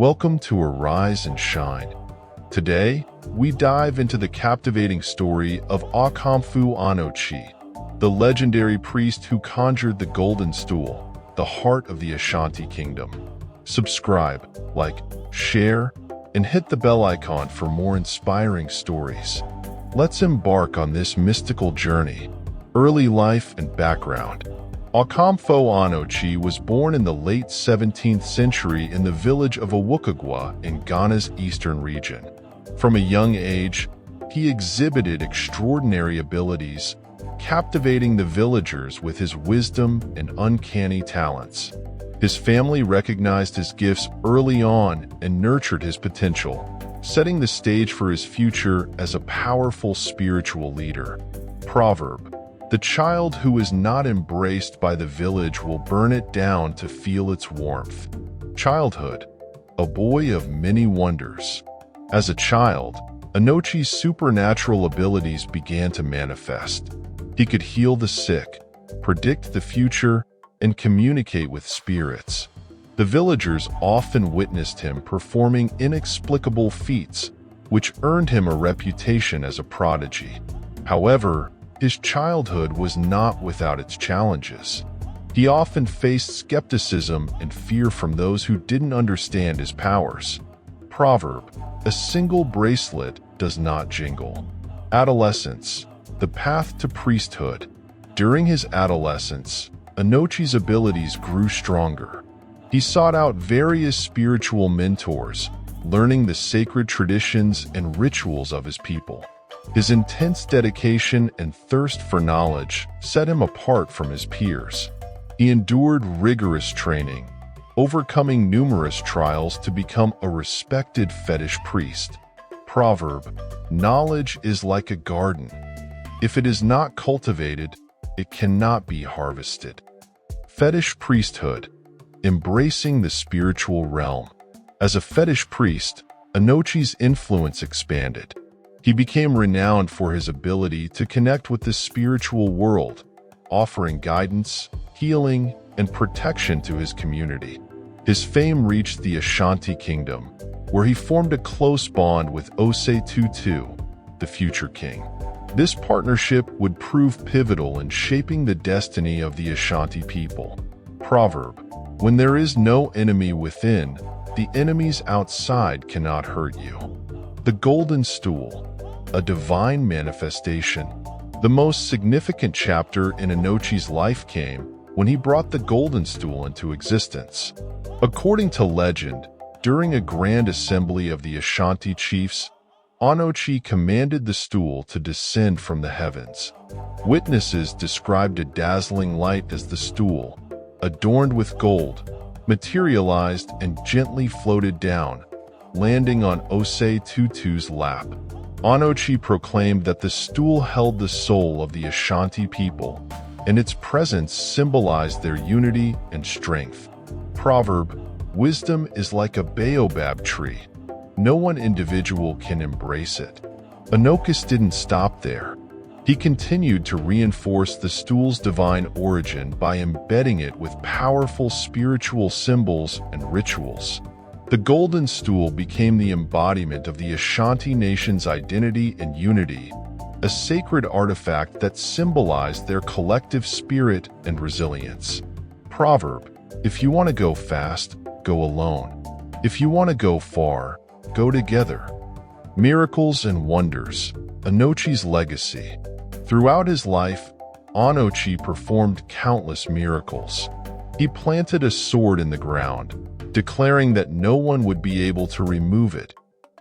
Welcome to Arise and Shine. Today, we dive into the captivating story of Okomfo Anokye, the legendary priest who conjured the Golden Stool, the heart of the Ashanti Kingdom. Subscribe, like, share, and hit the bell icon for more inspiring stories. Let's embark on this mystical journey. Early life and background. Okomfo Anokye was born in the late 17th century in the village of Awukugua in Ghana's eastern region. From a young age, he exhibited extraordinary abilities, captivating the villagers with his wisdom and uncanny talents. His family recognized his gifts early on and nurtured his potential, setting the stage for his future as a powerful spiritual leader. Proverb: the child who is not embraced by the village will burn it down to feel its warmth. Childhood: a boy of many wonders. As a child, Anokye's supernatural abilities began to manifest. He could heal the sick, predict the future, and communicate with spirits. The villagers often witnessed him performing inexplicable feats, which earned him a reputation as a prodigy. However, his childhood was not without its challenges. He often faced skepticism and fear from those who didn't understand his powers. Proverb: a single bracelet does not jingle. Adolescence: the path to priesthood. During his adolescence, Anokye's abilities grew stronger. He sought out various spiritual mentors, learning the sacred traditions and rituals of his people. His intense dedication and thirst for knowledge set him apart from his peers. He endured rigorous training, overcoming numerous trials to become a respected fetish priest. Proverb: knowledge is like a garden. If it is not cultivated, it cannot be harvested. Fetish priesthood: embracing the spiritual realm. As a fetish priest, Anokye's influence expanded. He became renowned for his ability to connect with the spiritual world, offering guidance, healing, and protection to his community. His fame reached the Ashanti Kingdom, where he formed a close bond with Osei Tutu, the future king. This partnership would prove pivotal in shaping the destiny of the Ashanti people. Proverb: when there is no enemy within, the enemies outside cannot hurt you. The Golden Stool: a divine manifestation. The most significant chapter in Anokye's life came when he brought the Golden Stool into existence. According to legend, during a grand assembly of the Ashanti chiefs, Anokye commanded the stool to descend from the heavens. Witnesses described a dazzling light as the stool, adorned with gold, materialized and gently floated down, landing on Osei Tutu's lap. Anokye proclaimed that the stool held the soul of the Ashanti people, and its presence symbolized their unity and strength. Proverb: wisdom is like a baobab tree. No one individual can embrace it. Anokye didn't stop there. He continued to reinforce the stool's divine origin by embedding it with powerful spiritual symbols and rituals. The Golden Stool became the embodiment of the Ashanti nation's identity and unity, a sacred artifact that symbolized their collective spirit and resilience. Proverb: if you want to go fast, go alone. If you want to go far, go together. Miracles and wonders: Anokye's legacy. Throughout his life, Anokye performed countless miracles. He planted a sword in the ground, declaring that no one would be able to remove it,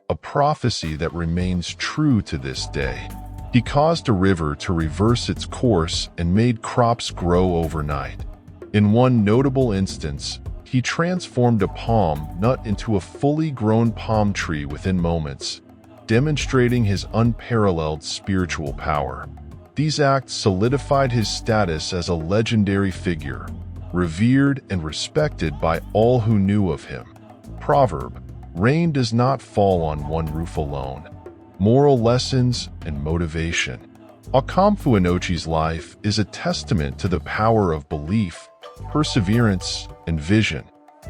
a prophecy that remains true to this day. He caused a river to reverse its course and made crops grow overnight. In one notable instance, he transformed a palm nut into a fully grown palm tree within moments, demonstrating his unparalleled spiritual power. These acts solidified his status as a legendary figure, revered and respected by all who knew of him. Proverb: rain does not fall on one roof alone. Moral lessons and motivation. Okomfo Anokye's life is a testament to the power of belief, perseverance, and vision.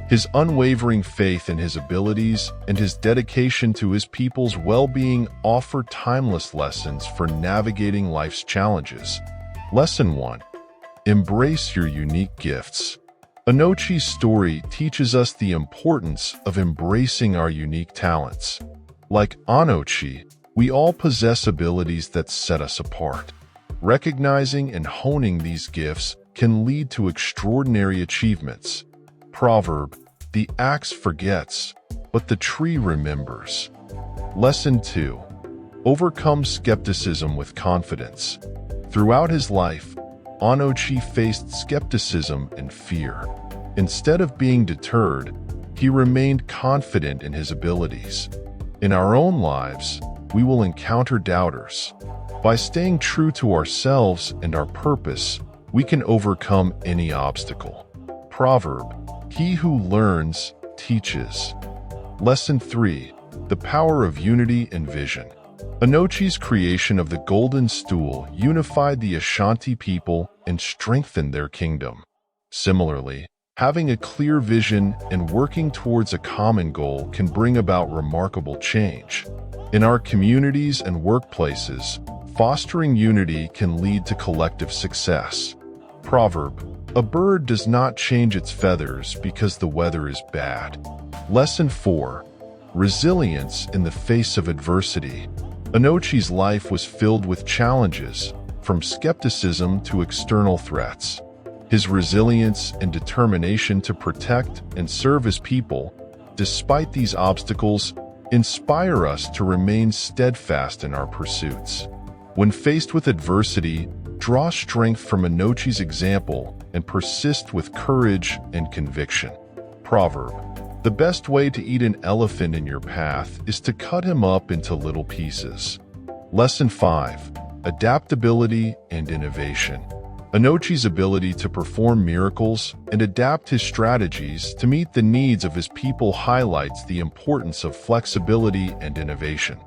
His unwavering faith in his abilities and his dedication to his people's well-being offer timeless lessons for navigating life's challenges. Lesson 1. Embrace your unique gifts. Anokye's story teaches us the importance of embracing our unique talents. Like Anokye, we all possess abilities that set us apart. Recognizing and honing these gifts can lead to extraordinary achievements. Proverb, the axe forgets, but the tree remembers. Lesson 2. Overcome skepticism with confidence. Throughout his life, Anokye faced skepticism and fear. Instead of being deterred, he remained confident in his abilities. In our own lives, we will encounter doubters. By staying true to ourselves and our purpose, we can overcome any obstacle. Proverb, he who learns, teaches. Lesson 3. The power of unity and vision. Anokye's creation of the Golden Stool unified the Ashanti people and strengthened their kingdom. Similarly, having a clear vision and working towards a common goal can bring about remarkable change. In our communities and workplaces, fostering unity can lead to collective success. Proverb, a bird does not change its feathers because the weather is bad. Lesson 4. Resilience in the face of adversity. Anokye's life was filled with challenges, from skepticism to external threats. His resilience and determination to protect and serve his people, despite these obstacles, inspire us to remain steadfast in our pursuits. When faced with adversity, draw strength from Anokye's example and persist with courage and conviction. Proverb, the best way to eat an elephant in your path is to cut him up into little pieces. Lesson 5. Adaptability and innovation. Anokye's ability to perform miracles and adapt his strategies to meet the needs of his people highlights the importance of flexibility and innovation.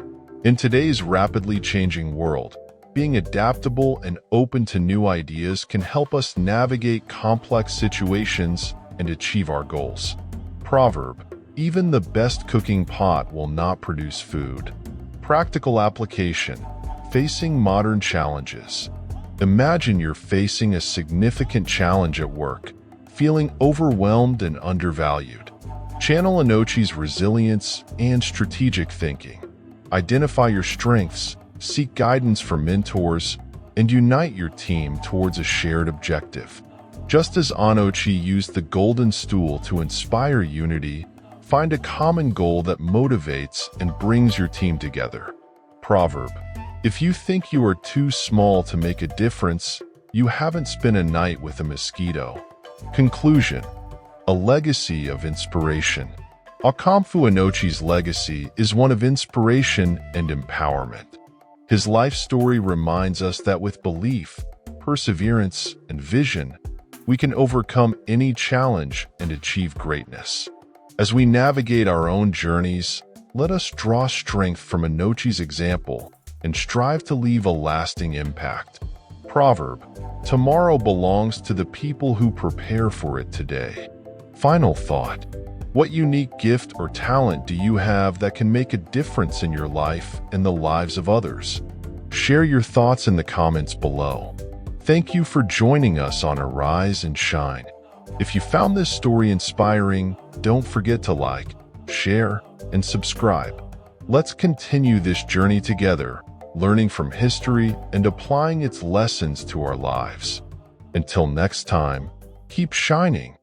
In today's rapidly changing world, being adaptable and open to new ideas can help us navigate complex situations and achieve our goals. Proverb, even the best cooking pot will not produce food. Practical application, facing modern challenges. Imagine you're facing a significant challenge at work, feeling overwhelmed and undervalued. Channel Anokye's resilience and strategic thinking. Identify your strengths, seek guidance from mentors, and unite your team towards a shared objective. Just as Anokye used the Golden Stool to inspire unity, find a common goal that motivates and brings your team together. Proverb, if you think you are too small to make a difference, you haven't spent a night with a mosquito. Conclusion, a legacy of inspiration. Okomfo Anokye's legacy is one of inspiration and empowerment. His life story reminds us that with belief, perseverance, and vision, we can overcome any challenge and achieve greatness. As we navigate our own journeys, let us draw strength from Anokye's example and strive to leave a lasting impact. Proverb, tomorrow belongs to the people who prepare for it today. Final thought, what unique gift or talent do you have that can make a difference in your life and the lives of others? Share your thoughts in the comments below. Thank you for joining us on Arise and Shine. If you found this story inspiring, don't forget to like, share, and subscribe. Let's continue this journey together, learning from history and applying its lessons to our lives. Until next time, keep shining.